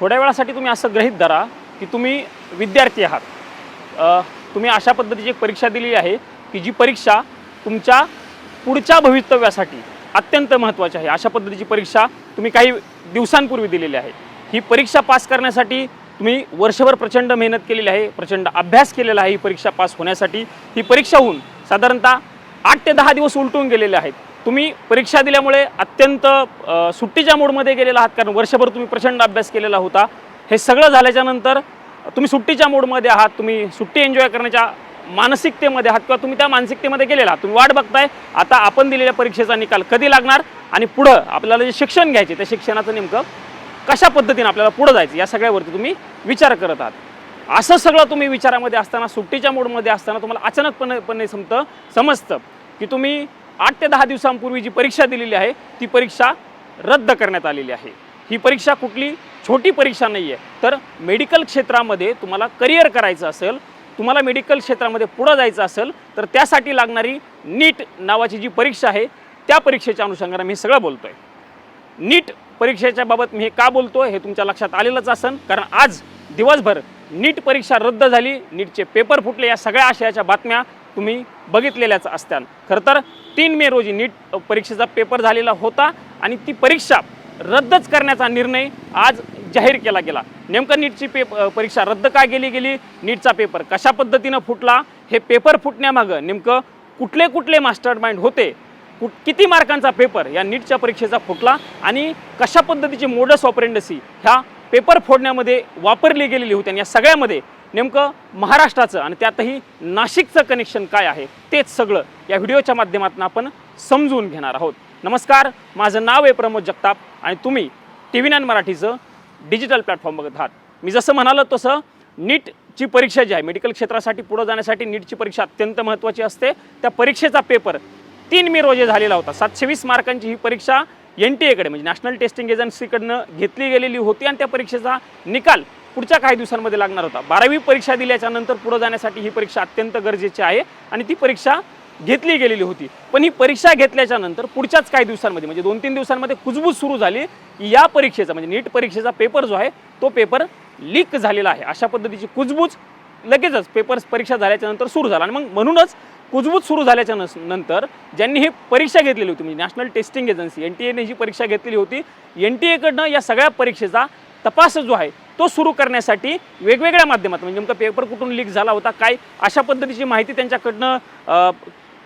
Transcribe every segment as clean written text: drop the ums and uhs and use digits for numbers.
थोड्या वेळासाठी तुम्ही असं गृहीत धरा की तुम्ही विद्यार्थी आहात। तुम्ही अशा पद्धतीची एक परीक्षा दिली आहे की जी परीक्षा तुमच्या पुढच्या भवितव्यासाठी अत्यंत महत्त्वाची आहे। अशा पद्धतीची परीक्षा तुम्ही काही दिवसांपूर्वी दिलेली आहे। ही परीक्षा पास करण्यासाठी तुम्ही वर्षभर प्रचंड मेहनत केलेली आहे, प्रचंड अभ्यास केलेला आहे। ही परीक्षा पास होण्यासाठी ही परीक्षा होऊन साधारणतः 8 ते 10 दिवस उलटून गेलेले आहेत। तुम्ही परीक्षा दिल्यामुळे अत्यंत सुट्टीच्या मोडमध्ये गेलेला आहात, कारण वर्षभर तुम्ही प्रचंड अभ्यास केलेला होता। हे सगळं झाल्याच्या नंतर तुम्ही सुट्टीच्या मोडमध्ये आहात, तुम्ही सुट्टी एन्जॉय करण्याच्या मानसिकतेमध्ये आहात किंवा तुम्ही त्या मानसिकतेमध्ये गेलेला आहात। तुम्ही वाट बघताय आता आपण दिलेल्या परीक्षेचा निकाल कधी लागणार आणि पुढं आपल्याला जे शिक्षण घ्यायचे त्या शिक्षणाचं नेमकं कशा पद्धतीने आपल्याला पुढे जायचं या सगळ्यावरती तुम्ही विचार करत आहात। असं सगळं तुम्ही विचारामध्ये असताना, सुट्टीच्या मोडमध्ये असताना तुम्हाला अचानकपणे समजतं की तुम्ही 8 ते 10 दिवसांपूर्वी जी परीक्षा दिलेली आहे ती परीक्षा रद्द करण्यात आलेली आहे। ही परीक्षा कुठली छोटी परीक्षा नाही आहे, तर मेडिकल क्षेत्रामध्ये तुम्हाला करिअर करायचं असेल, तुम्हाला मेडिकल क्षेत्रामध्ये पुढे जायचं असेल तर त्यासाठी लागणारी नीट नावाची जी परीक्षा आहे त्या परीक्षेच्या अनुषंगाने मी सगळं बोलतोय। नीट परीक्षेच्या बाबत मी हे का बोलतोय हे तुमच्या लक्षात आलेलंच असेल, कारण आज दिवसभर नीट परीक्षा रद्द झाली, नीटचे पेपर फुटले, या सगळ्या आशयाच्या बातम्या तुम्ही बघितलेल्याच असत्याल। खरं तर 3 मे रोजी नीट परीक्षेचा पेपर झालेला होता आणि ती परीक्षा रद्दच करण्याचा निर्णय आज जाहीर केला गेला। नेमकं नीटची परीक्षा रद्द का गेली, नीटचा पेपर कशा पद्धतीनं फुटला, हे पेपर फुटण्यामागं नेमकं कुठले मास्टर माइंड होते, किती मार्कांचा पेपर या नीटच्या परीक्षेचा फुटला आणि कशा पद्धतीचे मोडस ऑपरेंडसी ह्या पेपर फोडण्यामध्ये वापरली गेलेली होती, आणि या सगळ्यामध्ये नेमकं महाराष्ट्राचं आणि त्यातही नाशिकचं कनेक्शन काय आहे तेच सगळं या व्हिडिओच्या माध्यमातून आपण समजून घेणार आहोत। नमस्कार, माझं नाव आहे प्रमोद जगताप आणि तुम्ही TV9 मराठीचं डिजिटल प्लॅटफॉर्म बघत आहात। मी जसं म्हणालो तसं नीटची परीक्षा जी आहे, मेडिकल क्षेत्रासाठी पुढे जाण्यासाठी नीटची परीक्षा अत्यंत महत्त्वाची असते। त्या परीक्षेचा पेपर 3 मे रोजी झालेला होता। 720 मार्कांची ही परीक्षा NTA कडे म्हणजे नॅशनल टेस्टिंग एजन्सीकडनं घेतली गेलेली होती आणि त्या परीक्षेचा निकाल पुढच्या काही दिवसांमध्ये लागणार होता। 12वी परीक्षा दिल्याच्या नंतर पुढे जाण्यासाठी ही परीक्षा अत्यंत गरजेची आहे आणि ती परीक्षा घेतली गेलेली होती। पण ही परीक्षा घेतल्याच्या नंतर पुढच्याच काही दिवसांमध्ये म्हणजे 2-3 दिवसांमध्ये कुजबूज सुरू झाली की या परीक्षेचा म्हणजे नीट परीक्षेचा पेपर जो आहे तो पेपर लीक झालेला आहे, अशा पद्धतीची कुजबूज लगेचच परीक्षा झाल्याच्या नंतर सुरू झाला। आणि मग म्हणूनच कुजबूज सुरू झाल्याच्या नंतर ज्यांनी ही परीक्षा घेतलेली होती म्हणजे नॅशनल टेस्टिंग एजन्सी NTA जी परीक्षा घेतलेली होती, NTA कडनं या सगळ्या परीक्षेचा तपास जो आहे तो सुरू करण्यासाठी वेगवेगळ्या माध्यमातून म्हणजे नेमका पेपर कुठून लीक झाला होता, काय अशा पद्धतीची माहिती त्यांच्याकडनं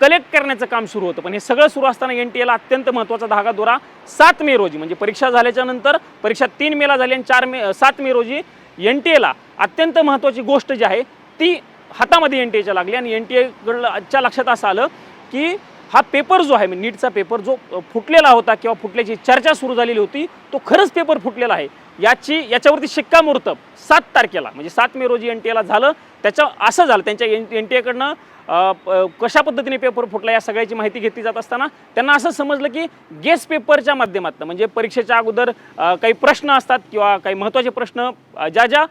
कलेक्ट करण्याचं काम सुरू होतं। पण हे सगळं सुरू असताना NTA ला अत्यंत महत्त्वाचा धागा दोरा 7 मे रोजी म्हणजे परीक्षा झाल्याच्या नंतर परीक्षा 3 मेला झाली आणि 7 मे रोजी NTA ला अत्यंत महत्त्वाची गोष्ट जी आहे ती हातामध्ये NTA लागली आणि NTA लक्षात असं आलं की हा पेपर जो आहे नीटचा पेपर जो फुटलेला होता किंवा फुटल्याची चर्चा सुरू झालेली होती तो खरंच पेपर फुटलेला आहे याच्यावरती शिक्कामोर्तब 7 तारखेला म्हणजे 7 मे रोजी NTA ला झालं। असं झालं त्यांच्या NTA कडनं कशा पद्धतीने पेपर फुटला या सगळ्याची माहिती घेतली जात असताना त्यांना असं समजलं की गेस पेपरच्या माध्यमातून म्हणजे परीक्षेच्या अगोदर काही प्रश्न असतात किंवा काही महत्त्वाचे प्रश्न ज्या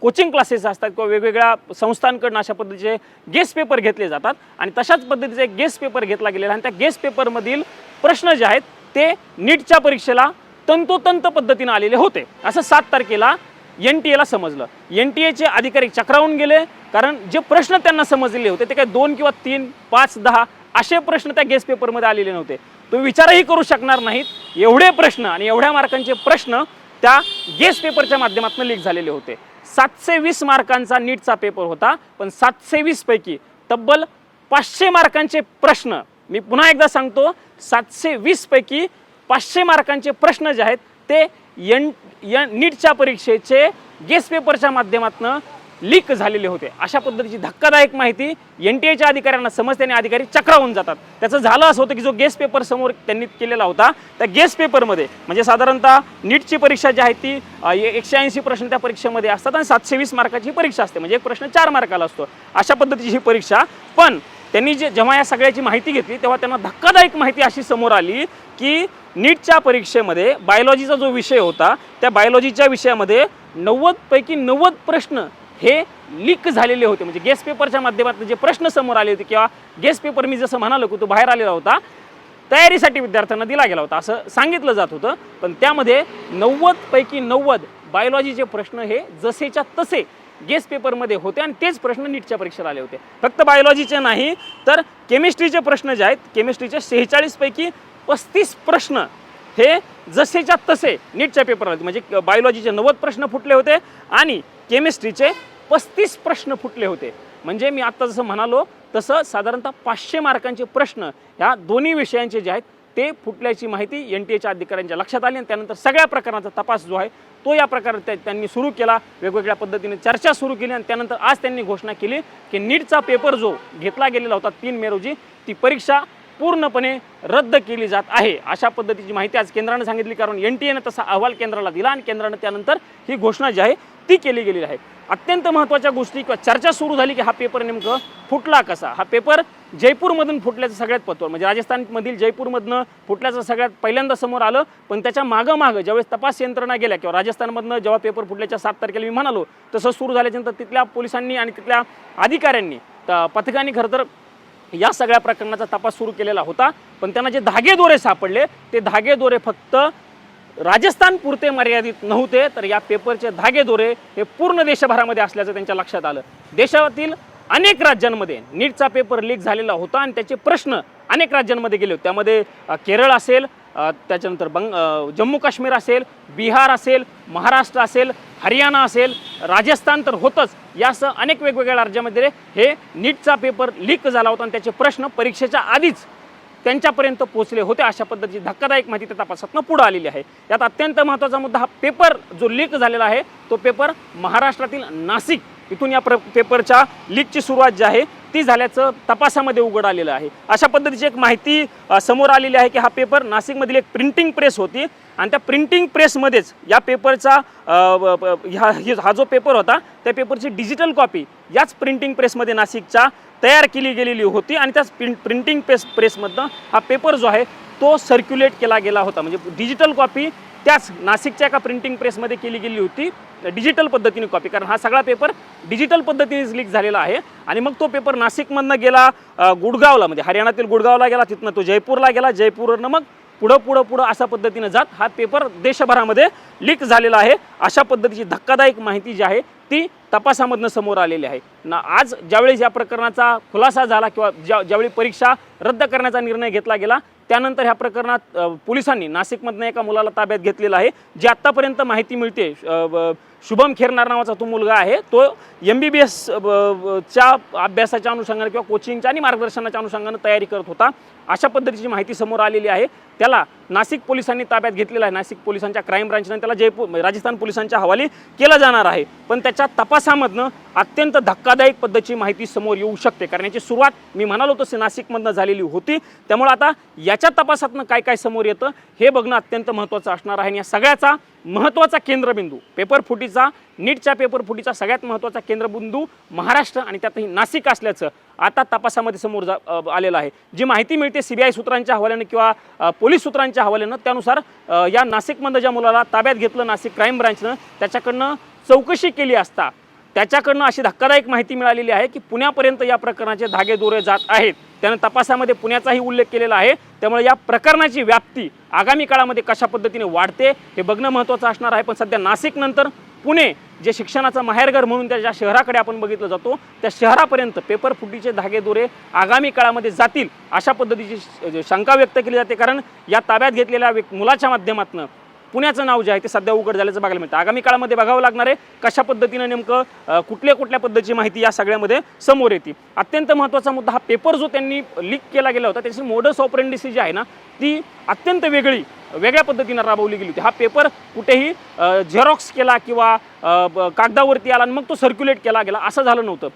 कोचिंग क्लासेस असतात किंवा वेगवेगळ्या संस्थांकडून अशा पद्धतीचे गेस पेपर घेतले जातात आणि तशाच पद्धतीचा एक गेस पेपर घेतला गेलेला आणि त्या गेस पेपरमधील प्रश्न जे आहेत ते नीटच्या परीक्षेला तंतोतंत पद्धतीने आलेले होते असं 7 तारखेला NTA ला समजलं। NTA चे अधिकारी चक्रावून गेले, कारण जे प्रश्न त्यांना समजलेले होते ते काही 2 किंवा 3, 5, 10 असे प्रश्न त्या गेस पेपरमध्ये आलेले नव्हते। तुम्ही विचारही करू शकणार नाहीत एवढे प्रश्न आणि एवढ्या मार्कांचे प्रश्न त्या गेस पेपरच्या माध्यमातून लीक झालेले होते। 720 मार्कांचा नीटचा पेपर होता, पण 720 पैकी तब्बल 500 मार्कांचे प्रश्न, मी पुन्हा एकदा सांगतो 720 पैकी 500 मार्कांचे प्रश्न जे आहेत ते नीटच्या परीक्षेचे गेस पेपरच्या माध्यमातून लीक झालेले होते। अशा पद्धतीची धक्कादायक माहिती NTA अधिकाऱ्यांना समजते आणि अधिकारी चक्रावून जातात। त्याचं झालं असं होतं की जो गेस पेपर समोर त्यांनी केलेला होता त्या गेस पेपरमध्ये म्हणजे साधारणतः नीटची परीक्षा जी आहे ती 180 प्रश्न त्या परीक्षेमध्ये असतात आणि 720 मार्काची परीक्षा असते म्हणजे एक प्रश्न 4 मार्काला असतो, अशा पद्धतीची ही परीक्षा। पण त्यांनी जेव्हा या सगळ्याची माहिती घेतली तेव्हा त्यांना धक्कादायक माहिती अशी समोर आली की नीटच्या परीक्षेमध्ये बायोलॉजीचा जो विषय होता त्या बायोलॉजीच्या विषयामध्ये 90 पैकी 90 प्रश्न हे लीक झालेले होते। म्हणजे गेस पेपरच्या माध्यमातून जे प्रश्न समोर आले होते किंवा गेस पेपर मी जसं म्हणालो की तो बाहेर आलेला होता तयारीसाठी विद्यार्थ्यांना दिला गेला होता असं सांगितलं जात होतं, पण त्यामध्ये 90 पैकी 90 बायोलॉजीचे प्रश्न हे जसेच्या तसे गेस पेपरमध्ये होते आणि तेच प्रश्न नीटच्या परीक्षेला आले होते. फक्त बायोलॉजीचे नाही तर केमिस्ट्रीचे प्रश्न जे आहेत, केमिस्ट्रीचे 46 पैकी 35 प्रश्न हे जसेच्या तसे नीटच्या पेपरला होते. म्हणजे बायोलॉजीचे 90 प्रश्न फुटले होते आणि केमिस्ट्रीचे 35 प्रश्न फुटले होते. म्हणजे मी आत्ता जसं म्हणालो तसं साधारणतः 500 मार्कांचे प्रश्न ह्या दोन्ही विषयांचे जे आहेत ते फुटल्याची माहिती NTA च्या अधिकाऱ्यांच्या लक्षात आली आणि त्यानंतर सगळ्या प्रकरणाचा तपास जो आहे तो या प्रकारे त्यांनी सुरू केला. वेगवेगळ्या पद्धतीने चर्चा सुरू केली आणि त्यानंतर आज त्यांनी घोषणा केली की नीटचा पेपर जो घेतला गेलेला होता 3 मे रोजी ती परीक्षा पूर्णपणे रद्द केली जात आहे. अशा पद्धतीची माहिती आज केंद्राने सांगितली, कारण NTA ने तसा अहवाल केंद्राला दिला आणि केंद्राने त्यानंतर ही घोषणा जी आहे ती केली गेलेली आहे. अत्यंत महत्त्वाच्या गोष्टी किंवा चर्चा सुरू झाली की हा पेपर नेमकं फुटला कसा. हा पेपर जयपूरमधून फुटल्याचं सगळ्यात पत्वर, म्हणजे राजस्थानमधील जयपूरमधनं फुटल्याचं सगळ्यात पहिल्यांदा समोर आलं. पण त्याच्या मागं ज्यावेळेस तपास यंत्रणा गेल्या किंवा राजस्थानमधनं जेव्हा पेपर फुटल्याच्या 7 तारखेला मी म्हणालो तसं सुरू झाल्याच्यानंतर तिथल्या पोलिसांनी आणि तिथल्या अधिकाऱ्यांनी पथकाने खरं तर या सगळ्या प्रकरणाचा तपास सुरू केलेला होता. पण त्यांना जे धागेदोरे सापडले ते धागेदोरे फक्त राजस्थान पुरते मर्यादित नव्हते, तर या पेपरचे धागेदोरे हे पूर्ण देशभरामध्ये असल्याचं त्यांच्या लक्षात आलं. देशातील अनेक राज्यांमध्ये नीटचा पेपर लीक झालेला होता आणि त्याचे प्रश्न अनेक राज्यांमध्ये गेले होते. त्यामध्ये केरळ असेल, त्याच्यानंतर जम्मू काश्मीर असेल, बिहार असेल, महाराष्ट्र असेल, हरियाणा असेल, राजस्थान तर होतंच, यासह अनेक वेगवेगळ्या राज्यामध्ये हे नीटचा पेपर लीक झाला होता आणि त्याचे प्रश्न परीक्षेच्या आधीच त्यांच्यापर्यंत पोहोचले होते. अशा पद्धतीची धक्कादायक माहिती त्या तपासातनं पुढे आलेली आहे. यात अत्यंत महत्त्वाचा मुद्दा हा पेपर जो लीक झालेला आहे तो पेपर महाराष्ट्रातील नाशिक इथून या पेपरच्या लीकची सुरुवात जी आहे ती झाल्याचं तपासामध्ये उघड आलेलं आहे. अशा पद्धतीची एक माहिती समोर आलेली आहे की हा पेपर नाशिकमधील एक प्रिंटिंग प्रेस होती आणि त्या प्रिंटिंग प्रेसमध्येच या पेपरचा हा जो पेपर होता त्या पेपरची डिजिटल कॉपी याच प्रिंटिंग प्रेसमध्ये नाशिकच्या तयार केली गेलेली होती आणि त्याच प्रिंटिंग प्रेसमधनं हा पेपर जो आहे तो सर्क्युलेट केला गेला होता. म्हणजे डिजिटल कॉपी त्याच नाशिकच्या एका प्रिंटिंग प्रेसमध्ये केली गेली होती, डिजिटल पद्धतीने कॉपी, कारण हा सगळा पेपर डिजिटल पद्धतीने लीक झालेला आहे. आणि मग तो पेपर नाशिकमधनं गेला गुडगावला, म्हणजे हरियाणातील गुडगावला गेला, तिथनं तो जयपूरला गेला, जयपूरवरनं मग पुढं अशा पद्धतीने जात हा पेपर देशभरामध्ये लीक झालेला आहे. अशा पद्धतीची धक्कादायक माहिती जी आहे ती तपासामधनं समोर आलेली आहे ना. आज ज्यावेळी या प्रकरणाचा खुलासा झाला किंवा ज्यावेळी परीक्षा रद्द करण्याचा निर्णय घेतला गेला त्यानंतर ह्या प्रकरणात पोलिसांनी नाशिकमधनं एका मुलाला ताब्यात घेतलेलं आहे. जी आत्तापर्यंत माहिती मिळते शुभम खेरनार नावाचा तो मुलगा आहे, तो MBBS च्या अभ्यासाच्या अनुषंगाने किंवा कोचिंगच्या आणि मार्गदर्शनाच्या अनुषंगाने तयारी करत होता. अशा पद्धतीची माहिती समोर आलेली आहे. त्याला नाशिक पोलिसांनी ताब्यात घेतलेला आहे. नाशिक पोलिसांच्या क्राईम ब्रांचने त्याला राजस्थान पोलिसांच्या हवाली केलं जाणार आहे. पण त्याच्या तपासामधनं अत्यंत धक्कादायक पद्धतीची माहिती समोर येऊ शकते, कारण याची सुरुवात मी म्हणालो तसे नाशिकमधनं झालेली होती. त्यामुळे आता याच्या तपासातनं काय काय समोर येतं हे बघणं अत्यंत महत्त्वाचं असणार आहे. या सगळ्याचा महत्त्वाचा केंद्रबिंदू पेपर फुटीचा, नीटच्या पेपर फुटीचा सगळ्यात महत्त्वाचा केंद्रबिंदू महाराष्ट्र आणि त्यातही नाशिक असल्याचं आता तपासामध्ये समोर आलेलं आहे. जी माहिती मिळते CBI सूत्रांच्या हवाल्यानं किंवा पोलीस सूत्रांच्या हवाल्यानं त्यानुसार या नाशिकमधनं ज्या मुलाला ताब्यात घेतलं नाशिक क्राईम ब्रांचनं त्याच्याकडनं चौकशी केली असता त्याच्याकडनं अशी धक्कादायक माहिती मिळालेली आहे की पुण्यापर्यंत या प्रकरणाचे धागेदोरे जात आहेत. त्यानं तपासामध्ये पुण्याचाही उल्लेख केलेला आहे. त्यामुळे या प्रकरणाची व्याप्ती आगामी काळामध्ये कशा पद्धतीने वाढते हे बघणं महत्त्वाचं असणार आहे. पण सध्या नाशिकनंतर पुणे जे शिक्षणाचं माहेरघर म्हणून त्या ज्या शहराकडे आपण बघितलं जातो त्या शहरापर्यंत पेपर फुटीचे धागेदोरे आगामी काळामध्ये जातील अशा पद्धतीची शंका व्यक्त केली जाते. कारण या ताब्यात घेतलेल्या मुलाच्या माध्यमातून पुण्याचं नाव जे आहे ते सध्या उघड झाल्याचं बघायला मिळतं. आगामी काळामध्ये बघावं लागणार आहे कशा पद्धतीनं नेमकं कुठल्या पद्धतीची माहिती या सगळ्यामध्ये समोर येते. अत्यंत महत्त्वाचा मुद्दा हा पेपर जो त्यांनी लीक केला गेला होता त्याची मोडस ऑपरेंडिसी जी आहे ना ती अत्यंत वेगळ्या पद्धतीनं राबवली गेली होती. हा पेपर कुठेही झेरॉक्स केला किंवा कागदावरती आला आणि मग तो सर्क्युलेट केला गेला असं झालं नव्हतं.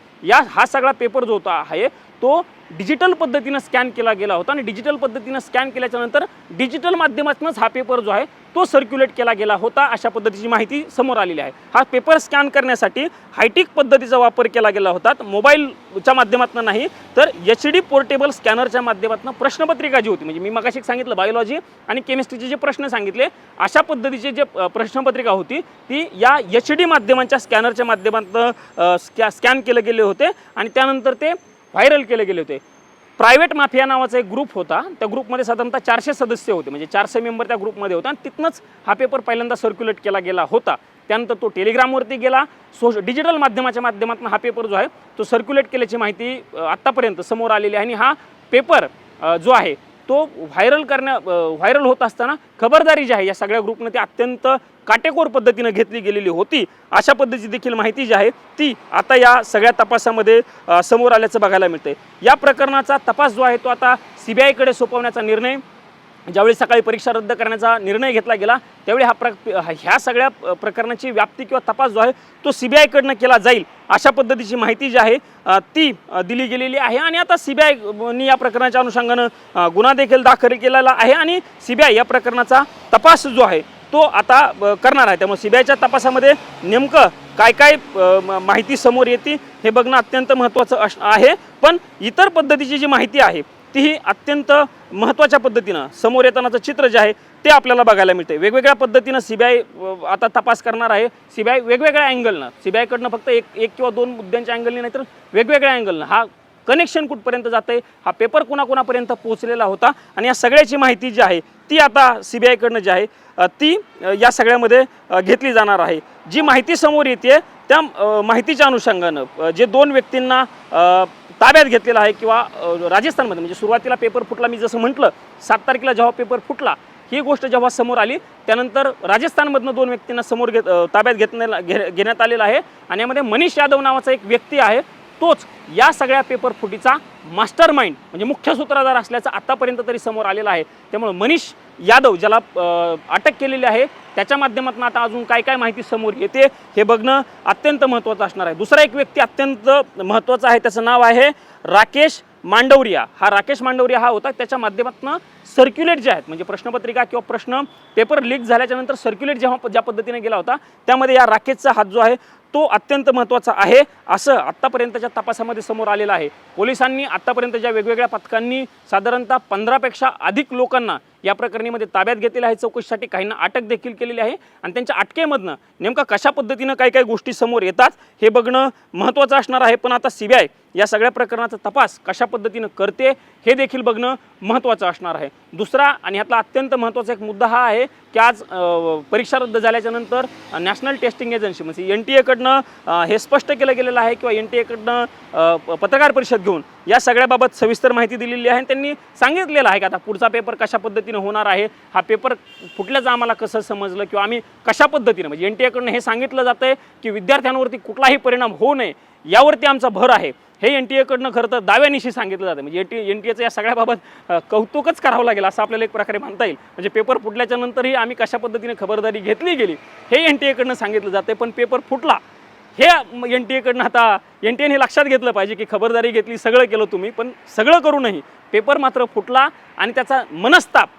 हा सगळा पेपर जो होता आहे तो डिजिटल पद्धतीनं स्कॅन केला गेला होता आणि डिजिटल पद्धतीनं स्कॅन केल्याच्या नंतर डिजिटल माध्यमातूनच हा पेपर जो आहे तो सर्क्युलेट केला गेला होता अशा पद्धतीची माहिती समोर आलेली आहे. हा पेपर स्कॅन करण्यासाठी हायटेक पद्धतीचा वापर केला गेला होता. मोबाईलच्या माध्यमातून नाही तर HD पोर्टेबल स्कॅनरच्या माध्यमातून प्रश्नपत्रिका जी होती, म्हणजे मी मगाशी सांगितलं बायोलॉजी आणि केमिस्ट्रीचे जे प्रश्न सांगितले अशा पद्धतीचे जे प्रश्नपत्रिका होती ती या HD माध्यमांच्या स्कॅनरच्या माध्यमातून स्कॅन केले गेले होते आणि त्यानंतर ते व्हायरल केले गेले होते. प्रायव्हेट माफिया नावाचा एक ग्रुप होता, त्या ग्रुपमध्ये साधारणतः 400 सदस्य होते, म्हणजे 400 मेंबर त्या ग्रुपमध्ये होते आणि तिथनंच हा पेपर पहिल्यांदा सर्क्युलेट केला गेला होता. त्यानंतर तो टेलिग्रामवरती गेला, डिजिटल माध्यमाच्या माध्यमातून हा पेपर जो आहे तो सर्क्युलेट केल्याची माहिती आत्तापर्यंत समोर आलेली आहे। आणि हा पेपर जो आहे तो व्हायरल होत असताना खबरदारी जी आहे या सगळ्या ग्रुपने ती अत्यंत काटेकोर पद्धतीने घेतली गेलेली होती। अशा पद्धतीची देखील माहिती जी आहे ती आता या सगळ्या तपासामध्ये समोर आल्याचं बघायला मिळते। या प्रकरणाचा तपास जो आहे तो आता CBIकडे सोपवण्याचा निर्णय, ज्यावेळी सकाळी परीक्षा रद्द करण्याचा निर्णय घेतला गेला त्यावेळी ह्या सगळ्या प्रकरणाची व्याप्ती किंवा तपास जो आहे तो CBIकडनं केला जाईल अशा पद्धतीची माहिती जी आहे ती दिली गेलेली आहे। आणि आता CBIनी या प्रकरणाच्या अनुषंगानं गुन्हा देखील दाखल केलेला आहे आणि CBI या प्रकरणाचा तपास जो आहे तो आता करणार आहे। त्यामुळे CBIच्या तपासामध्ये नेमकं काय काय माहिती समोर येते हे बघणं अत्यंत महत्त्वाचं आहे। पण इतर पद्धतीची जी माहिती आहे तीही अत्यंत महत्त्वाच्या पद्धतीनं समोर येतानाचं चित्र जे आहे ते आपल्याला बघायला मिळते। वेगवेगळ्या पद्धतीनं CBI आता तपास करणार आहे। CBI वेगवेगळ्या अँगलनं, CBIकडनं फक्त एक किंवा दोन मुद्द्यांच्या अँगलने नाही तर वेगवेगळ्या अँगलनं हा कनेक्शन कुठपर्यंत जाते, हा पेपर कुणाकुणापर्यंत पोहोचलेला होता आणि या सगळ्याची माहिती जी आहे ती आता CBIकडनं जी आहे ती या सगळ्यामध्ये घेतली जाणार आहे। जी माहिती समोर येते त्या माहितीच्या अनुषंगानं जे दोन व्यक्तींना ताब्यात घेतलेला आहे किंवा राजस्थानमध्ये म्हणजे सुरुवातीला पेपर फुटला, मी जसं म्हटलं 7 तारखेला जेव्हा पेपर फुटला ही गोष्ट जेव्हा समोर आली त्यानंतर राजस्थानमधनं दोन व्यक्तींना ताब्यात घेण्यात आलेलं आहे। आणि यामध्ये मनीष यादव नावाचा एक व्यक्ती आहे, तोच या सगळ्या पेपर फुटीचा मास्टर माइंड म्हणजे मुख्य सूत्रधार असल्याचं आतापर्यंत तरी समोर आलेलं आहे। त्यामुळे मनीष यादव ज्याला अटक केलेली आहे त्याच्या माध्यमातून आता अजून काय काय माहिती समोर येते हे बघणं अत्यंत महत्त्वाचं असणार आहे। दुसरा एक व्यक्ती अत्यंत महत्त्वाचा आहे, त्याचं नाव आहे राकेश मांडवरिया। हा राकेश मांडवरिया हा होता, त्याच्या माध्यमातून सर्क्युलेट जे आहेत म्हणजे प्रश्नपत्रिका किंवा प्रश्न पेपर लीक झाल्याच्या नंतर सर्क्युलेट जेव्हा ज्या पद्धतीने गेला होता त्यामध्ये या राकेशचा हात जो आहे तो अत्यंत महत्त्वाचा आहे असं आत्तापर्यंतच्या तपासामध्ये समोर आलेलं आहे। पोलिसांनी आत्तापर्यंत ज्या वेगवेगळ्या पथकांनी साधारणतः 15पेक्षा अधिक लोकांना या प्रकरणीमध्ये ताब्यात घेतलेलं आहे, चौकशीसाठी काहींना अटक देखील केलेली आहे आणि त्यांच्या अटकेमधनं नेमका कशा पद्धतीनं काय काय गोष्टी समोर येतात हे बघणं महत्त्वाचं असणार आहे। पण आता CBI या सगळ्या प्रकरणाचा तपास कशा पद्धतीनं करते हे देखील बघणं महत्त्वाचं असणार आहे। दुसरा आणि ह्यातला अत्यंत महत्त्वाचा एक मुद्दा हा आहे की आज परीक्षा रद्द झाल्याच्या नंतर नॅशनल टेस्टिंग एजन्सी म्हणजे NTA हे स्पष्ट केलं गेलेलं आहे किंवा NTA पत्रकार परिषद घेऊन या सगळ्याबाबत सविस्तर माहिती दिलेली आहे। त्यांनी सांगितलेलं आहे की आता पुढचा पेपर कशा पद्धतीनं होणार आहे, हा पेपर फुटल्याचं आम्हाला कसं समजलं किंवा आम्ही कशा पद्धतीनं म्हणजे NTA हे सांगितलं जातं आहे की विद्यार्थ्यांवरती कुठलाही परिणाम होऊ नये यावरती आमचा भर आहे, हे NTA खरं तर दाव्यानिशी सांगितलं जातं। म्हणजे NTAचं या सगळ्याबाबत कौतुकच करावं लागेल असं आपल्याला एक प्रकारे म्हणता येईल। म्हणजे पेपर फुटल्याच्या नंतरही आम्ही कशा पद्धतीने खबरदारी घेतली गेली हे NTA सांगितलं जातं, पण पेपर फुटला हे NTA आता NTA हे लक्षात घेतलं पाहिजे की खबरदारी घेतली, सगळं केलं तुम्ही, पण सगळं करूनही पेपर मात्र फुटला आणि त्याचा मनस्ताप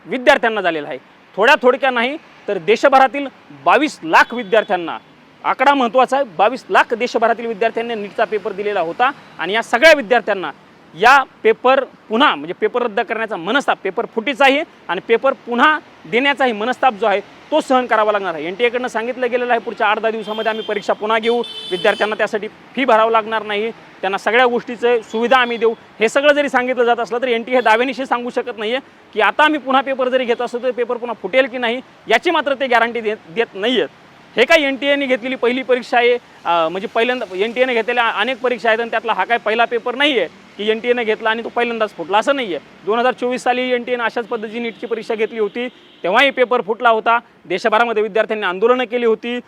विद्यार्थ्यांना झालेला आहे। थोड्या नाही तर देशभरातील 22 लाख विद्यार्थ्यांना, आकडा महत्त्वाचा आहे, 22 लाख देशभरातील विद्यार्थ्यांनी नीटचा पेपर दिलेला होता आणि या सगळ्या विद्यार्थ्यांना या पेपर पुन्हा म्हणजे पेपर रद्द करण्याचा मनस्ताप, पेपर फुटीचाही आणि पेपर पुन्हा देण्याचाही मनस्ताप जो आहे तो सहन करावा लागणार आहे। NTA सांगितलं गेलेलं आहे पुढच्या 8-10 दिवसामध्ये आम्ही परीक्षा पुन्हा घेऊ, विद्यार्थ्यांना त्यासाठी फी भरावं लागणार नाही, त्यांना सगळ्या गोष्टीचे सुविधा आम्ही देऊ। हे सगळं जरी सांगितलं जात असलं तरी NTA दाव्यानिशी सांगू शकत नाही आहे की आता आम्ही पुन्हा पेपर जरी घेत असतो तर पेपर पुन्हा फुटेल की नाही याची मात्र ते गॅरंटी देत नाही आहेत। हे काय NTA घेतलेली पहिली परीक्षा आहे, म्हणजे पहिल्यांदा NTA घेतलेल्या अनेक परीक्षा आहेत आणि त्यातला हा काय पहिला पेपर नाही आहे की NTA घेतला आणि तो पहिल्यांदाच फुटला, असं नाही आहे। 2024 साली NTA अशाच पद्धतीची नीटची परीक्षा घेतली होती, तेव्हाही पेपर फुटला होता, देशभरामध्ये विद्यार्थ्यांनी आंदोलनं केली होती,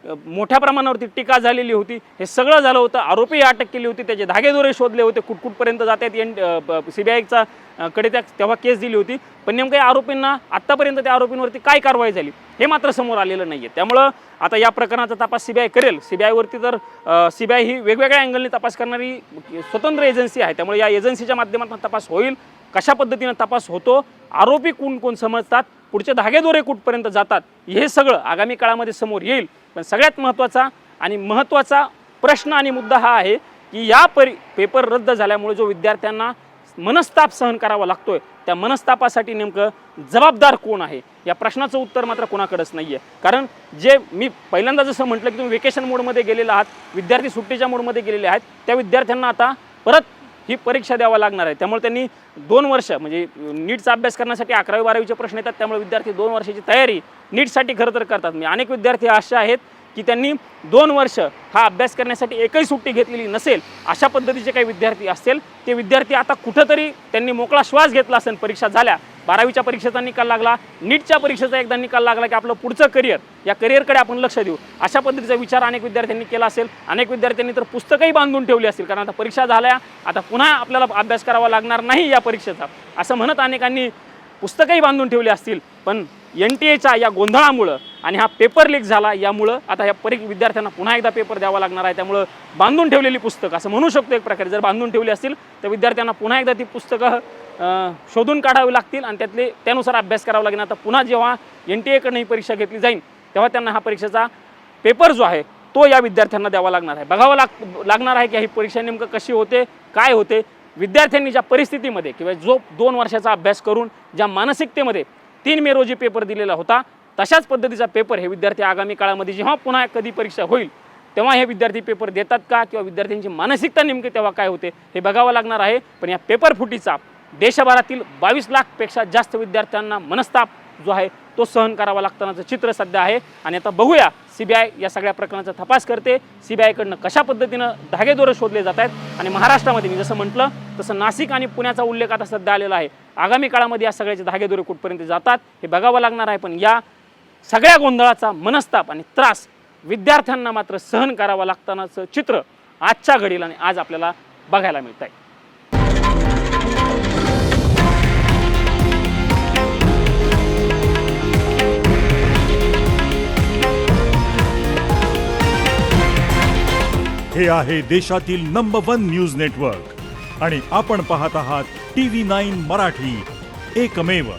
मोठ्या प्रमाणावरती टीका झालेली होती, हे सगळं झालं होतं, आरोपी अटक केली होती, त्याचे धागेदोरे शोधले होते, कुठकुठपर्यंत जातात CBIचा कडे तेव्हा केस दिली होती, पण नेमकं या आरोपींना आत्तापर्यंत त्या आरोपींवरती काय कारवाई झाली हे मात्र समोर आलेलं नाही आहे। त्यामुळं आता या प्रकरणाचा तपास CBI करेल। CBIवरती तर CBI ही वेगवेगळ्या अँगलने तपास करणारी स्वतंत्र एजन्सी आहे, त्यामुळे या एजन्सीच्या माध्यमातून तपास होईल, कशा पद्धतीनं तपास होतो, आरोपी कोण समजतात, पुढचे धागेदोरे कुठपर्यंत जातात हे सगळं आगामी काळामध्ये समोर येईल। पण सगळ्यात महत्त्वाचा प्रश्न आणि मुद्दा हा आहे की या पेपर रद्द झाल्यामुळे जो विद्यार्थ्यांना मनस्ताप सहन करावा लागतोय त्या मनस्तापासाठी नेमकं जबाबदार कोण आहे या प्रश्नाचं उत्तर मात्र कोणाकडेच नाही आहे। कारण जे मी पहिल्यांदा जसं म्हटलं की तुम्ही वेकेशन मोडमध्ये गेलेले आहात, विद्यार्थी सुट्टीच्या मोडमध्ये गेलेले आहेत, त्या विद्यार्थ्यांना आता परत ही परीक्षा द्यावा लागणार आहे. त्यामुळे त्यांनी 2 वर्ष म्हणजे नीटचा अभ्यास करण्यासाठी 11वी 12वीचे प्रश्न येतात, त्यामुळे विद्यार्थी 2 वर्षाची तयारी नीटसाठी खरं तर करतात. म्हणजे अनेक विद्यार्थी असे आहेत की त्यांनी 2 वर्ष हा अभ्यास करण्यासाठी एकही सुट्टी घेतलेली नसेल. अशा पद्धतीचे काही विद्यार्थी असतील, ते विद्यार्थी आता कुठंतरी त्यांनी मोकळा श्वास घेतला असेल. परीक्षा झाल्या, 12वीच्या परीक्षेचा निकाल लागला, नीटच्या परीक्षेचा एकदा निकाल लागला की आपलं पुढचं करिअर, या करिअरकडे आपण लक्ष देऊ, अशा पद्धतीचा विचार अनेक विद्यार्थ्यांनी केला असेल. अनेक विद्यार्थ्यांनी तर पुस्तकही बांधून ठेवली असतील, कारण आता परीक्षा झाल्या, आता पुन्हा आपल्याला अभ्यास करावा लागणार नाही या परीक्षेचा, असं म्हणत अनेकांनी पुस्तकही बांधून ठेवले असतील. पण NTA या गोंधळामुळं आणि हा पेपर लीक झाला यामुळं आता या विद्यार्थ्यांना पुन्हा एकदा पेपर द्यावा लागणार आहे. त्यामुळं बांधून ठेवलेली पुस्तकं असं म्हणू शकतो एक प्रकारे, जर बांधून ठेवली असतील तर विद्यार्थ्यांना पुन्हा एकदा ती पुस्तकं शोधून काढावी लागतील आणि त्यानुसार अभ्यास करावा लागेल. आता पुन्हा जेव्हा NTA ही परीक्षा घेतली जाईल तेव्हा त्यांना हा परीक्षेचा पेपर जो आहे तो या विद्यार्थ्यांना द्यावा लागणार आहे. बघावं लागणार आहे की ही परीक्षा नेमकं कशी होते, काय होते. विद्यार्थ्यांनी ज्या परिस्थितीमध्ये किंवा जो 2 वर्षाचा अभ्यास करून ज्या मानसिकतेमध्ये 3 मे रोजी पेपर दिलेला होता, तशाच पद्धतीचा पेपर हे विद्यार्थी आगामी काळामध्ये जेव्हा पुन्हा कधी परीक्षा होईल तेव्हा हे विद्यार्थी पेपर देतात का, किंवा विद्यार्थ्यांची मानसिकता नेमकी तेव्हा काय होते हे बघावं लागणार आहे. पण या पेपर फुटीचा देशभरातील 22 लाखपेक्षा जास्त विद्यार्थ्यांना मनस्ताप जो आहे तो सहन करावा लागतानाचं चित्र सध्या आहे. आणि आता बघूया CBI या सगळ्या प्रकरणाचा तपास करते, CBIकडनं कशा पद्धतीनं धागेदोरे शोधले जात आहेत. आणि महाराष्ट्रामध्ये मी जसं म्हटलं तसं नाशिक आणि पुण्याचा उल्लेख आता सध्या आलेला आहे. आगामी काळामध्ये या सगळ्याचे धागेदोरे कुठपर्यंत जातात हे बघावं लागणार आहे. पण या सगळ्या गोंधळाचा मनस्ताप आणि त्रास विद्यार्थ्यांना मात्र सहन करावं लागतानाचं चित्र आजच्या घडीला आणि आज आपल्याला बघायला मिळत आहे. हे आहे देशातील नंबर 1 न्यूज नेटवर्क आणि आपण पाहत आहात TV9 मराठी, एकमेव.